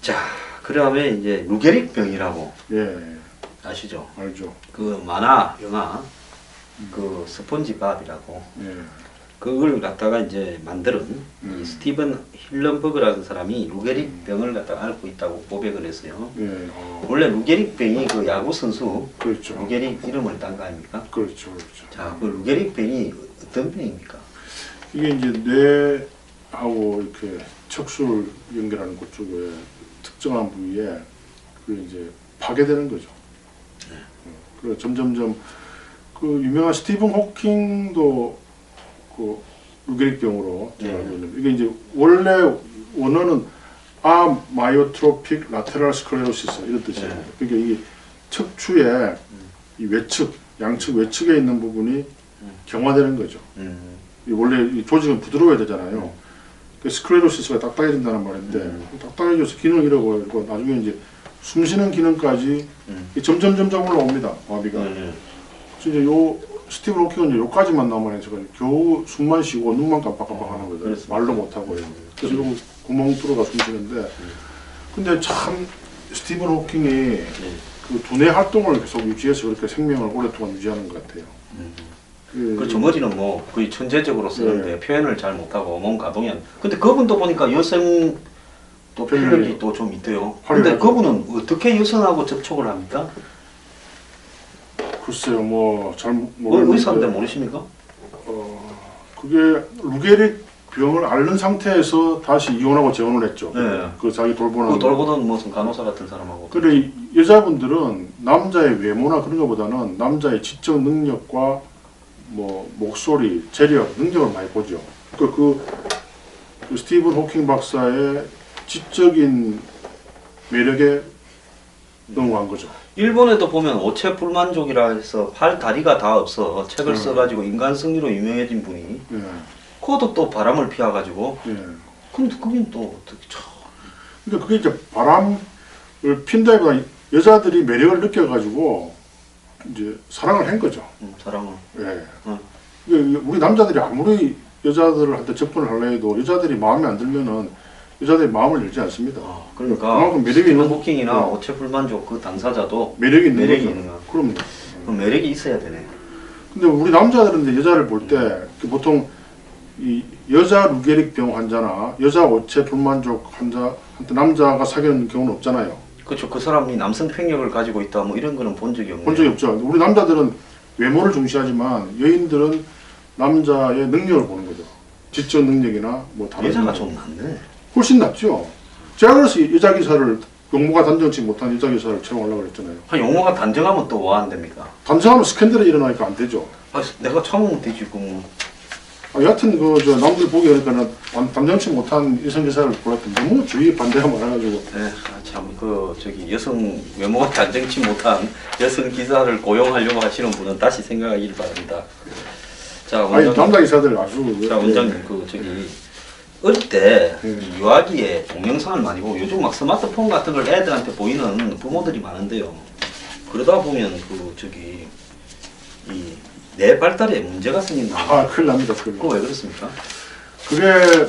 자, 그다음에 이제 루게릭병이라고 예, 예, 아시죠? 알죠. 그 만화 영화 그 스폰지밥이라고 예, 그걸 갖다가 이제 만드는 이 스티븐 힐런버그라는 사람이 루게릭병을 갖다가 앓고 있다고 고백을 했어요. 예, 원래 루게릭병이 그 야구 선수 그렇죠. 루게릭 이름을 딴 거 아닙니까? 그렇죠, 그렇죠. 자, 그 루게릭병이 어떤 병입니까? 이게 이제 뇌하고 이렇게 척수를 연결하는 그쪽에 특정한 부위에 그 이제 파괴되는 거죠. 그래서 점점점 그 유명한 스티븐 호킹도 그 루게릭병으로 제가 알고 있는데 이게 이제 원래 원어는 아마이오트로픽 라테랄 스클레로시스 이런 뜻이에요. 그러니까 이 척추의 이 외측, 양측 외측에 있는 부분이 경화되는 거죠. 이 원래 이 조직은 부드러워야 되잖아요. 그 스클레로시스가 딱딱해진다는 말인데 딱딱해져서 기능을 잃어버리고 나중에 이제 숨쉬는 기능까지 점점 올라옵니다. 마비가. 진짜 요 스티븐 호킹은 이제 요까지만 남아요. 제가 겨우 숨만 쉬고 눈만 깜빡깜빡하는 거죠. 말도 못 하고요. 그래서 이러고 구멍 뚫어가 숨 쉬는데 근데 참 스티븐 호킹이 그 두뇌 활동을 계속 유지해서 그렇게 생명을 오랫동안 유지하는 것 같아요. 그렇죠. 머리는 뭐 거의 천재적으로 쓰는데 표현을 잘 못하고 몸 가동이 안. 근데 그분도 보니까 여성 또 필력이 또 좀 있대요. 근데 그분은 어떻게 여성하고 접촉을 합니까? 글쎄요, 뭐 잘 모르겠는데. 의사인데 모르십니까? 그게 루게릭 병을 앓는 상태에서 다시 이혼하고 재혼을 했죠. 네. 그 자기 돌보는. 그 돌보는 무슨 간호사 같은 사람하고. 근데 여자분들은 남자의 외모나 그런 것보다는 남자의 지적 능력과 뭐 목소리, 재력, 능력을 많이 보죠. 그 스티븐 호킹 박사의 지적인 매력에 넘어간 거죠. 일본에도 보면 오체 불만족이라 해서 팔 다리가 다 없어 책을 써가지고 인간 승리로 유명해진 분이 그것도 또 바람을 피워가지고 근데 그게 또 어떻게 참. 근데 그게 이제 바람을 핀다기보다 여자들이 매력을 느껴가지고 이제 사랑을 한 거죠. 사랑을. 예. 우리 남자들이 아무리 여자들한테 접근을 하려 해도 여자들이 마음에 안 들면은 여자들이 마음을 열지 않습니다. 그러니까 그만큼 매력이 스티븐 있는 호킹이나 오체 불만족 그 당사자도 매력이 있는 거죠. 있는 거. 그럼요. 그 매력이 있어야 되네. 근데 우리 남자들은 이제 여자를 볼 때 보통 이 여자 루게릭병 환자나 여자 오체 불만족 환자한테 남자가 사귀는 경우는 없잖아요. 그렇죠. 그 사람이 남성 폭력을 가지고 있다 뭐 이런 거는 본 적이 없네요. 본 적이 없죠. 우리 남자들은 외모를 중시하지만 여인들은 남자의 능력을 보는 거죠. 지적 능력이나 뭐 다른 여자가 좀 낫네. 훨씬 낫죠. 제가 그래서 여자 기사를 용모가 단정치 못한 여자 기사를 채용하려고 그랬잖아요. 용어가 단정하면 또 뭐 안 됩니까? 단정하면 스캔들이 일어나니까 안 되죠. 내가 참으면 되지 그 뭐. 여하튼 저 남들 보기 그러니까는 단정치 못한 여성 기사를 골랐더니 너무 주위에 반대가 많아가지고. 참 저기 여성 외모가 단정치 못한 여성 기사를 고용하려고 하시는 분은 다시 생각하길 바랍니다. 자, 원장님. 남자 기사들 아주. 자, 원장님 저기 어릴 때 유아기에 동영상을 많이 보고 요즘 막 스마트폰 같은 걸 애들한테 보이는 부모들이 많은데요. 그러다 보면 저기 뇌 발달에 문제가 생긴다. 큰일 납니다. 그거 왜 그렇습니까? 그게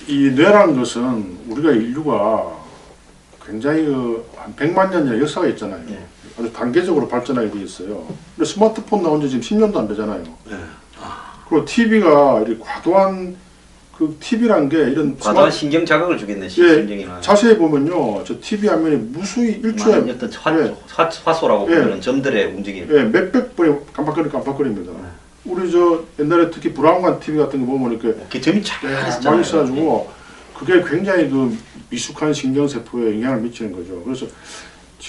이 뇌라는 것은 우리가 인류가 굉장히 한 100만 년의 역사가 있잖아요. 아주 단계적으로 발전하게 돼 있어요. 근데 스마트폰 나온 지 지금 10년도 안 되잖아요. 그리고 TV가 이렇게 과도한 그 TV란 게 이런 과도한 신경 자극을 주겠네. 신경이나. 자세히 보면요, 저 TV 화면이 무수히 일주에 어떤 화소라고 보면 점들의 움직임. 몇백 번이 깜빡거립니다. 우리 저 옛날에 특히 브라운관 TV 같은 거 보면 이렇게 점이 쫙 많이 있어가지고 그게 굉장히 그 미숙한 신경세포에 영향을 미치는 거죠. 그래서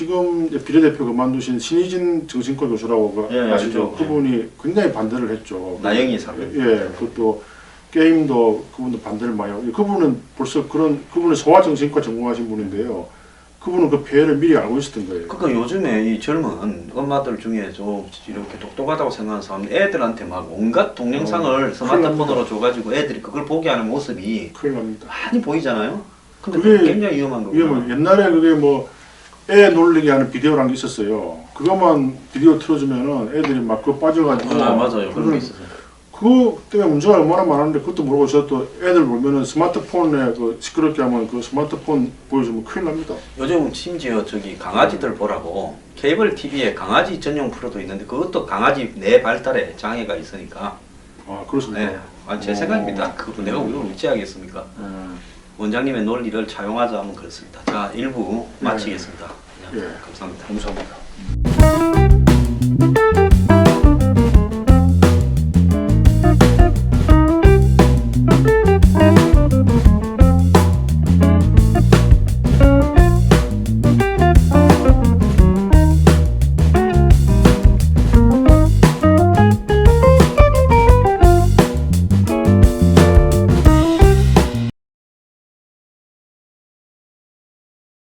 지금 이제 비례대표 그만두신 신희진 정신과 교수라고 예, 아시죠? 알죠. 그분이 굉장히 반대를 했죠. 나영이 사건. 예, 그것도 게임도 그분도 반대를 많이 하고 그분은 벌써 그분은 소아정신과 전공하신 분인데요. 그분은 그 폐해를 미리 알고 있었던 거예요. 그러니까 요즘에 이 젊은 엄마들 중에 좀 이렇게 똑똑하다고 생각하는 사람 애들한테 막 온갖 동영상을 스마트폰으로 줘가지고 애들이 그걸 보게 하는 모습이 큰일 납니다. 많이 보이잖아요. 근데 그게 그게 굉장히 위험한 거구나. 뭐 옛날에 그게 뭐 애 놀리게 하는 비디오라는 게 있었어요. 그것만 비디오 틀어주면은 애들이 막 그거 빠져가지고. 아 맞아요. 그런 게 있었어요. 그거 때문에 문제가 얼마나 많은데 그것도 모르고 저 또 애들 보면은 스마트폰에 그 시끄럽게 하면 그 스마트폰 보여주면 큰일 납니다. 요즘 심지어 저기 강아지들 보라고 케이블 TV에 강아지 전용 프로도 있는데 그것도 강아지 뇌 발달에 장애가 있으니까. 아 그렇습니까? 네, 제 생각입니다. 그거 내가 왜 어찌하겠습니까? 원장님의 논리를 차용하자면 그렇습니다. 자, 1부 마치겠습니다. 예. 감사합니다. 감사합니다.